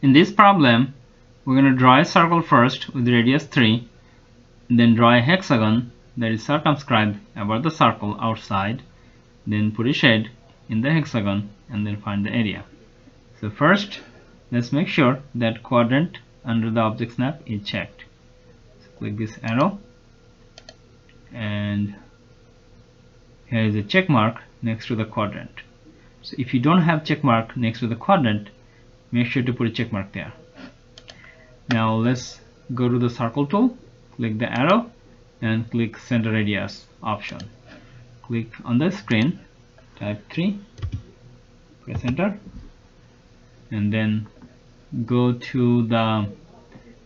In this problem, we're going to draw a circle first with radius 3, then draw a hexagon that is circumscribed about the circle outside, then put a shade in the hexagon and then find the area. So first, let's make sure that quadrant under the object snap is checked. So click this arrow, and here is a check mark next to the quadrant. So if you don't have check mark next to the quadrant, make sure to put a check mark there. Now let's go to the circle tool, click the arrow and click center radius option. Click on the screen, type 3, press enter, and then go to the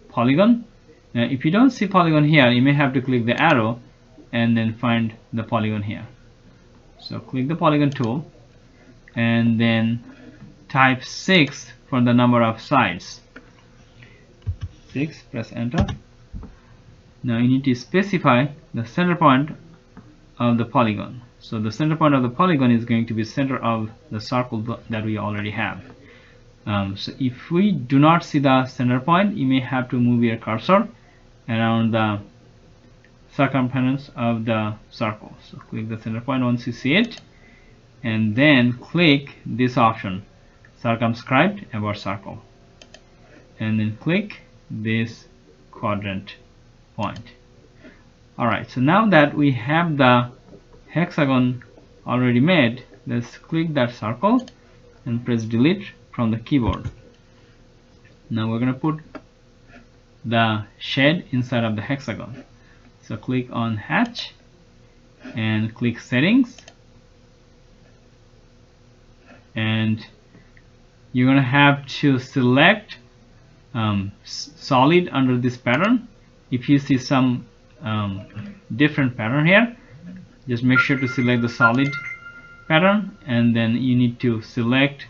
polygon. Now if you don't see polygon here, you may have to click the arrow and then find the polygon here. So click the polygon tool and then type 6 for the number of sides. 6, press enter. Now you need to specify the center point of the polygon. So the center point of the polygon is going to be center of the circle that we already have. So if we do not see the center point, you may have to move your cursor around the circumference of the circle. So click the center point once you see it, and then click this option, circumscribed about circle, and then click this quadrant point. Alright, so now that we have the hexagon already made, let's click that circle and press delete from the keyboard. Now we're going to put the shade inside of the hexagon. So click on hatch and click settings, and you're going to have to select solid under this pattern. If you see some different pattern here, just make sure to select the solid pattern, and then you need to select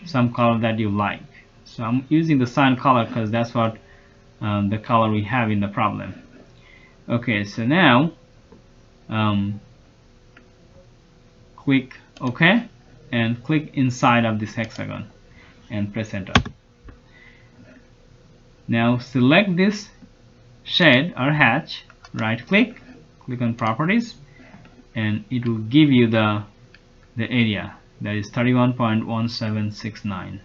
some color that you like. So I'm using the cyan color because that's what the color we have in the problem. Okay, so now click OK and click inside of this hexagon and press enter. Now select this shade or hatch, right click, click on properties, and it will give you the area that is 31.1769.